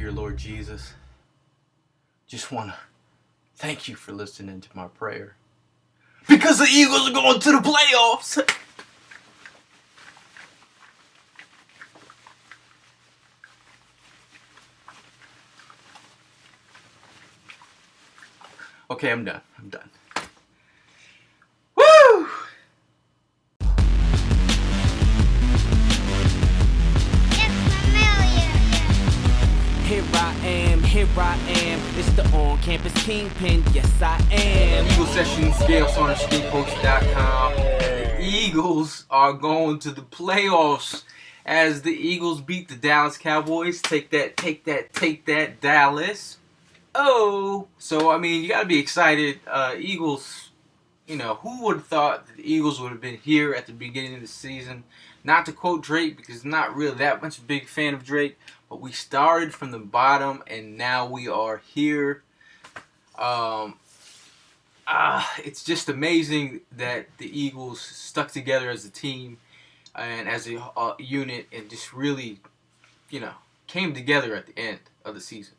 dear Lord Jesus, just want to thank you for listening to my prayer. Because the Eagles are going to the playoffs! Okay, I'm done. Woo! Here I am, it's the on-campus kingpin, yes I am. Eagle Sessions, Gayle, Saunders, SpeedPost.com. The Eagles are going to the playoffs as the Eagles beat the Dallas Cowboys. Take that, Dallas. Oh! So, I mean, you gotta be excited. Eagles, who would have thought that the Eagles would have been here at the beginning of the season? Not to quote Drake, because I'm not really that much a big fan of Drake, but we started from the bottom, and now we are here. It's just amazing that the Eagles stuck together as a team and as a unit, and just really, came together at the end of the season.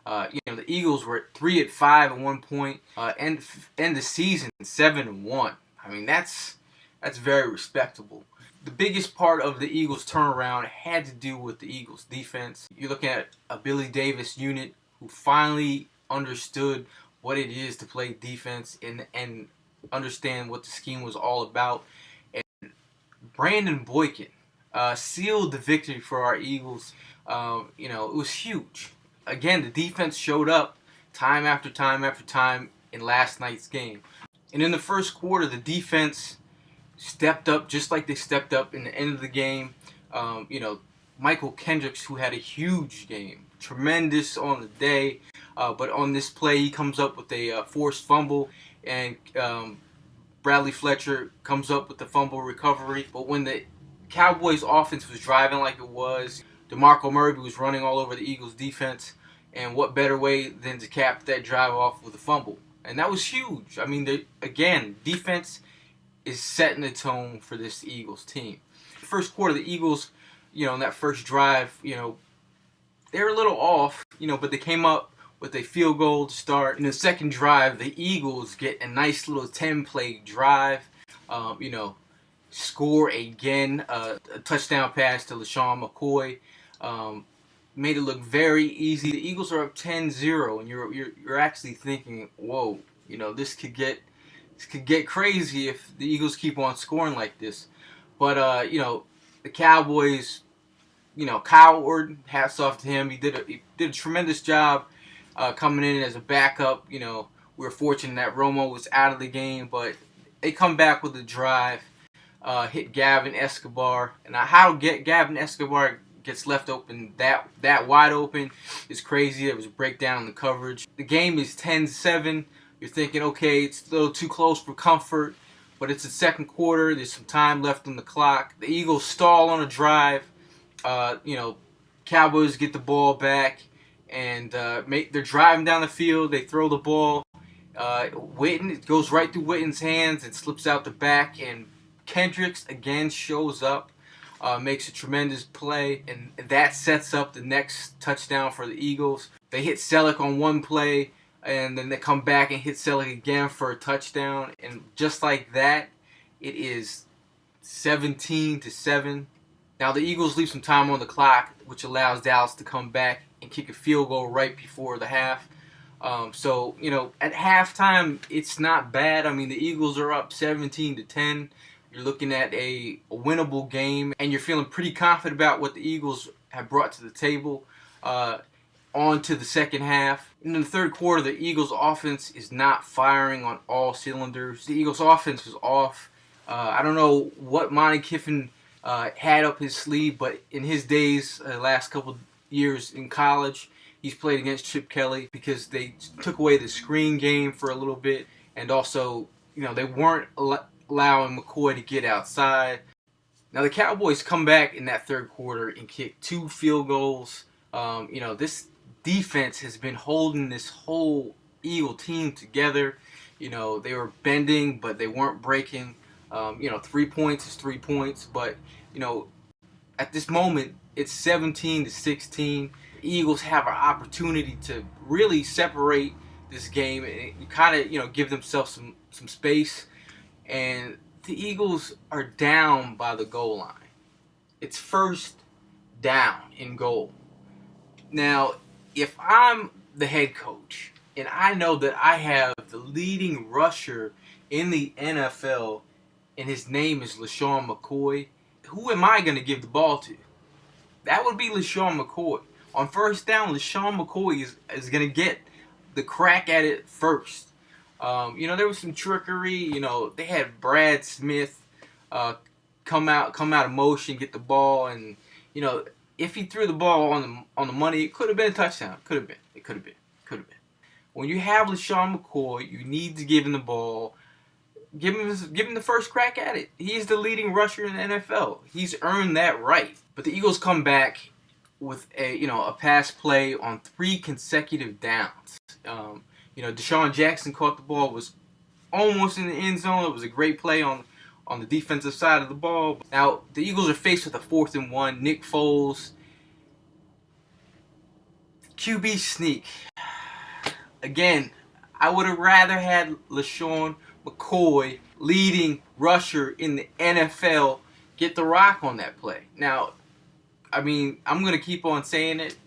The Eagles were 3-5 at one point, end the season 7-1. I mean, that's very respectable. The biggest part of the Eagles' turnaround had to do with the Eagles' defense. You're looking at a Billy Davis unit who finally understood what it is to play defense and understand what the scheme was all about. And Brandon Boykin sealed the victory for our Eagles. It was huge. Again, the defense showed up time after time after time in last night's game. And in the first quarter, the defense stepped up just like they stepped up in the end of the game. Michael Kendricks, who had a huge game, tremendous on the day, but on this play he comes up with a forced fumble, and Bradley Fletcher comes up with the fumble recovery. But when the Cowboys offense was driving like it was, DeMarco Murray was running all over the Eagles defense, and what better way than to cap that drive off with a fumble? And that was huge. I mean, defense is setting the tone for this Eagles team. First quarter, the Eagles, in that first drive, they were a little off, but they came up with a field goal to start. In the second drive, the Eagles get a nice little 10-play drive, score again, a touchdown pass to LaShawn McCoy, made it look very easy. The Eagles are up 10-0, and you're actually thinking, whoa, this could get crazy if the Eagles keep on scoring like this. But, the Cowboys, Kyle Orton, hats off to him. He did a tremendous job coming in as a backup. We were fortunate that Romo was out of the game, but they come back with a drive, hit Gavin Escobar. And how Gavin Escobar gets left open that wide open is crazy. There was a breakdown in the coverage. The game is 10-7. You're thinking, okay, it's a little too close for comfort, but it's the second quarter. There's some time left on the clock. The Eagles stall on a drive. Cowboys get the ball back, and they're driving down the field. They throw the ball. It goes right through Witten's hands and slips out the back, and Kendricks again shows up, makes a tremendous play, and that sets up the next touchdown for the Eagles. They hit Selleck on one play, and then they come back and hit Selleck again for a touchdown. And just like that, it is 17-7. Now the Eagles leave some time on the clock, which allows Dallas to come back and kick a field goal right before the half. So, at halftime, it's not bad. I mean, the Eagles are up 17-10. You're looking at a winnable game, and you're feeling pretty confident about what the Eagles have brought to the table. On to the second half. In the third quarter, the Eagles' offense is not firing on all cylinders. The Eagles' offense was off. I don't know what Monty Kiffin had up his sleeve, but in his days, last couple years in college, he's played against Chip Kelly because they took away the screen game for a little bit, and also, they weren't allowing McCoy to get outside. Now the Cowboys come back in that third quarter and kick 2 field goals. This defense has been holding this whole Eagle team together. They were bending, but they weren't breaking. 3 points is 3 points, but at this moment it's 17-16. the Eagles have an opportunity to really separate this game and kind of, give themselves some space. And the Eagles are down by the goal line. It's first down in goal. Now, if I'm the head coach and I know that I have the leading rusher in the NFL and his name is LaShawn McCoy, who am I going to give the ball to? That would be LaShawn McCoy. On first down, LaShawn McCoy is going to get the crack at it first. There was some trickery. They had Brad Smith come out of motion, get the ball, and if he threw the ball on the money, it could have been a touchdown. It could have been. When you have LaShawn McCoy, you need to give him the ball. Give him the first crack at it. He's the leading rusher in the NFL. He's earned that right. But the Eagles come back with a pass play on 3 consecutive downs. Deshaun Jackson caught the ball, was almost in the end zone. It was a great play on the defensive side of the ball. Now the Eagles are faced with a 4th and 1. Nick Foles, QB sneak. Again, I would have rather had LaShawn McCoy, leading rusher in the NFL, get the rock on that play. Now, I'm going to keep on saying it.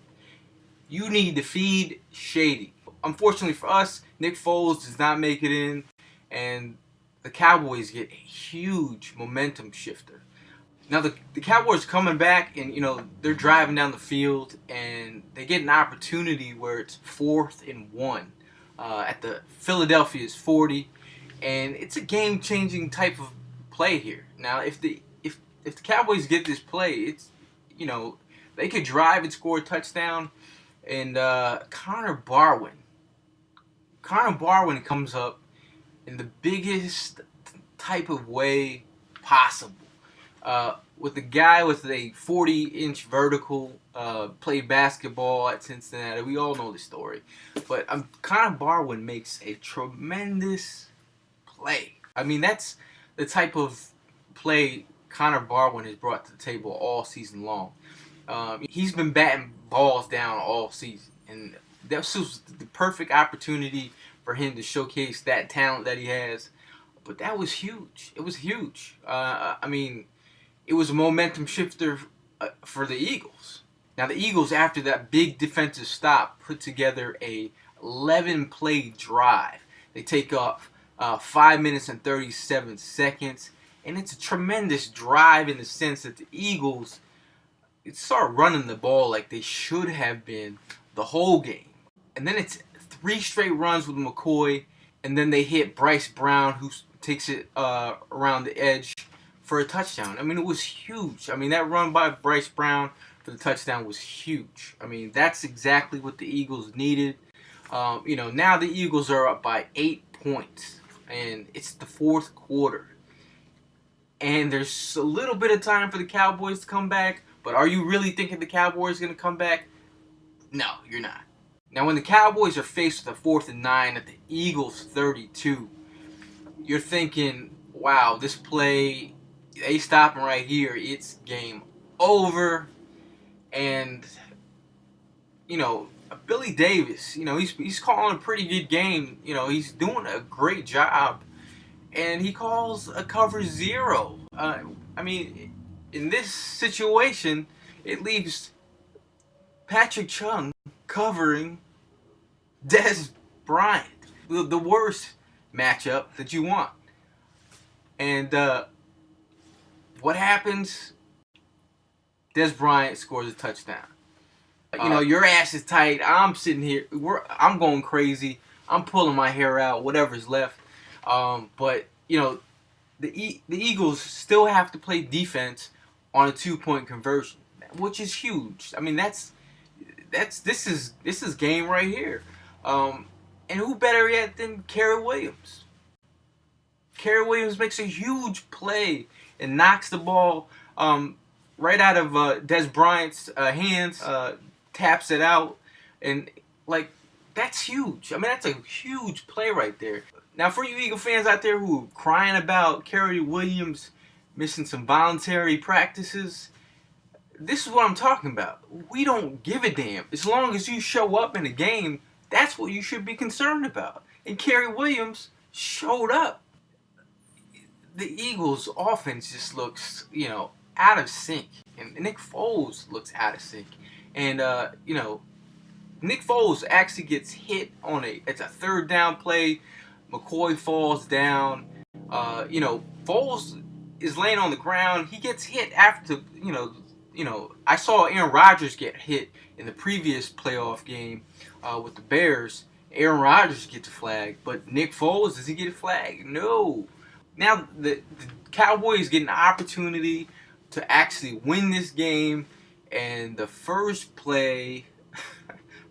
You need to feed Shady. Unfortunately for us, Nick Foles does not make it in, and the Cowboys get a huge momentum shifter. Now, the Cowboys coming back, and, they're driving down the field, and they get an opportunity where it's 4th and 1 at the Philadelphia's 40. And it's a game-changing type of play here. Now, if the Cowboys get this play, it's they could drive and score a touchdown. And Connor Barwin comes up in the biggest type of way possible. With a guy with a 40-inch vertical, played basketball at Cincinnati. We all know the story. But Connor Barwin makes a tremendous play. That's the type of play Connor Barwin has brought to the table all season long. He's been batting balls down all season, and that was the perfect opportunity for him to showcase that talent that he has. But that was huge. It was huge. It was a momentum shifter for the Eagles. Now the Eagles, after that big defensive stop, put together a 11-play drive. They take off 5 minutes and 37 seconds. And it's a tremendous drive in the sense that the Eagles start running the ball like they should have been the whole game. And then it's 3 straight runs with McCoy. And then they hit Bryce Brown, who takes it around the edge for a touchdown. It was huge. That run by Bryce Brown for the touchdown was huge. That's exactly what the Eagles needed. Now the Eagles are up by 8 points. And it's the 4th quarter. And there's a little bit of time for the Cowboys to come back. But are you really thinking the Cowboys are going to come back? No, you're not. Now, when the Cowboys are faced with a 4th and 9 at the Eagles' 32, you're thinking, wow, this play, they stopping right here. It's game over. And, Billy Davis, he's calling a pretty good game. He's doing a great job. And he calls a cover 0. In this situation, it leaves Patrick Chung covering Dez Bryant. The worst matchup that you want. And what happens? Dez Bryant scores a touchdown. Your ass is tight. I'm sitting here. I'm going crazy. I'm pulling my hair out, whatever's left. But the Eagles still have to play defense on a 2-point conversion, which is huge. This is game right here. And who better yet than Kerry Williams? Kerry Williams makes a huge play and knocks the ball right out of Dez Bryant's hands, taps it out, and that's huge. That's a huge play right there. Now, for you Eagle fans out there who are crying about Kerry Williams missing some voluntary practices, This is what I'm talking about. We don't give a damn. As long as you show up in the game, that's what you should be concerned about. And Kerry Williams showed up. The Eagles' offense just looks, out of sync. And Nick Foles looks out of sync. And, Nick Foles actually gets hit it's a third down play. McCoy falls down. Foles is laying on the ground. He gets hit after, I saw Aaron Rodgers get hit in the previous playoff game with the Bears. Aaron Rodgers gets a flag, but Nick Foles, does he get a flag? No. Now the Cowboys get an opportunity to actually win this game, and the first play,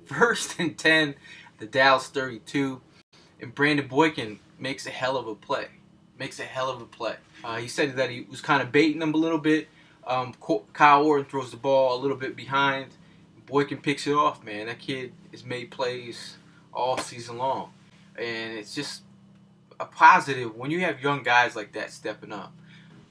first and 10, the Dallas 32, and Brandon Boykin makes a hell of a play. He said that he was kind of baiting him a little bit. Kyle Orton throws the ball a little bit behind. Boykin picks it off, man. That kid has made plays all season long. And it's just a positive when you have young guys like that stepping up.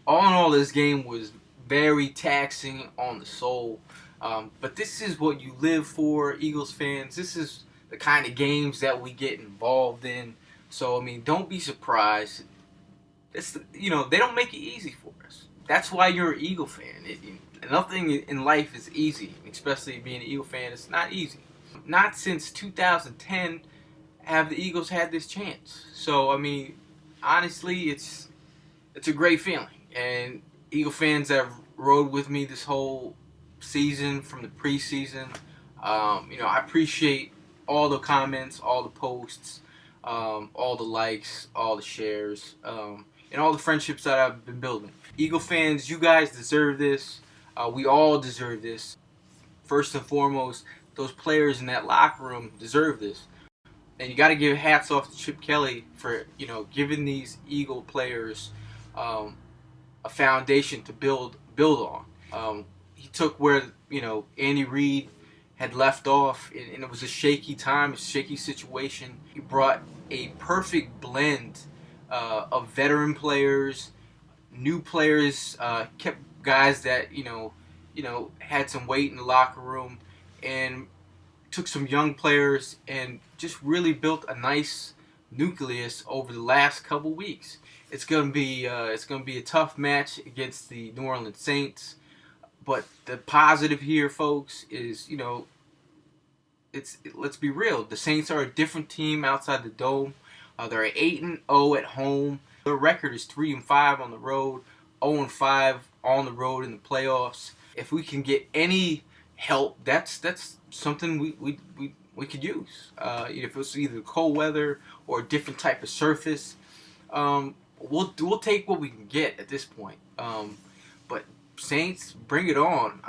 All in all, this game was very taxing on the soul. But this is what you live for, Eagles fans. This is the kind of games that we get involved in. So, don't be surprised. They don't make it easy for us. That's why you're an Eagle fan. Nothing in life is easy, especially being an Eagle fan. It's not easy. Not since 2010 have the Eagles had this chance. So, honestly, it's a great feeling. And Eagle fans that have rode with me this whole season from the preseason, I appreciate all the comments, all the posts, all the likes, all the shares, and all the friendships that I've been building. Eagle fans, you guys deserve this. We all deserve this. First and foremost, those players in that locker room deserve this. And you got to give hats off to Chip Kelly for, giving these Eagle players a foundation to build on. He took where, Andy Reid had left off, and it was a shaky time, a shaky situation. He brought a perfect blend of veteran players, new players, kept guys that had some weight in the locker room, and took some young players and just really built a nice nucleus over the last couple weeks. It's gonna be a tough match against the New Orleans Saints, but the positive here, folks, is let's be real. The Saints are a different team outside the dome. They're 8-0 at home. Their record is 3-5 on the road, 0-5 on the road in the playoffs. If we can get any help, that's something we could use. If it's either cold weather or a different type of surface, we'll take what we can get at this point. But Saints, bring it on.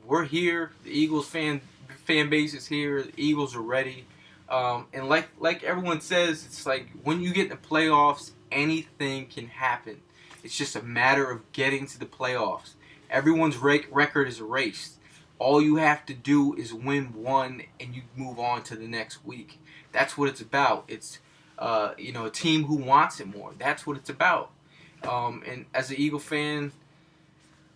We're here. The Eagles fan base is here. The Eagles are ready. And like everyone says, it's like when you get in the playoffs, anything can happen. It's just a matter of getting to the playoffs. Everyone's record is erased. All you have to do is win one, and you move on to the next week. That's what it's about. It's a team who wants it more. That's what it's about. And as an Eagle fan,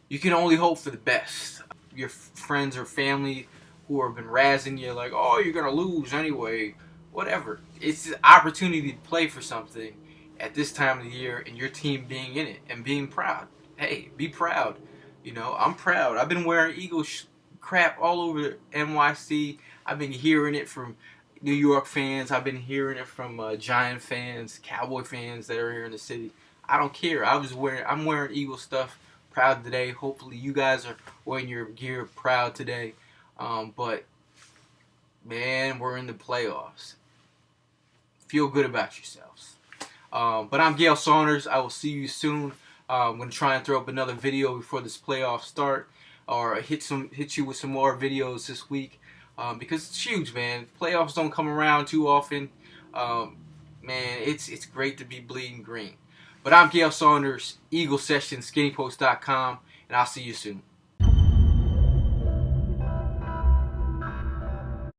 you can only hope for the best. Your friends or family who have been razzing you like, oh, you're going to lose anyway, whatever. It's an opportunity to play for something at this time of the year and your team being in it and being proud. Hey, be proud. I'm proud. I've been wearing Eagles crap all over NYC. I've been hearing it from New York fans. I've been hearing it from Giant fans, Cowboy fans that are here in the city. I don't care. I'm wearing Eagle stuff, proud today. Hopefully you guys are wearing your gear proud today. But man, we're in the playoffs. Feel good about yourselves. But I'm Gayle Saunders. I will see you soon. I'm going to try and throw up another video before this playoff start, or hit you with some more videos this week, because it's huge, man. Playoffs don't come around too often. Man, it's great to be bleeding green. But I'm Gayle Saunders, Eagle Session, skinnypost.com, and I'll see you soon.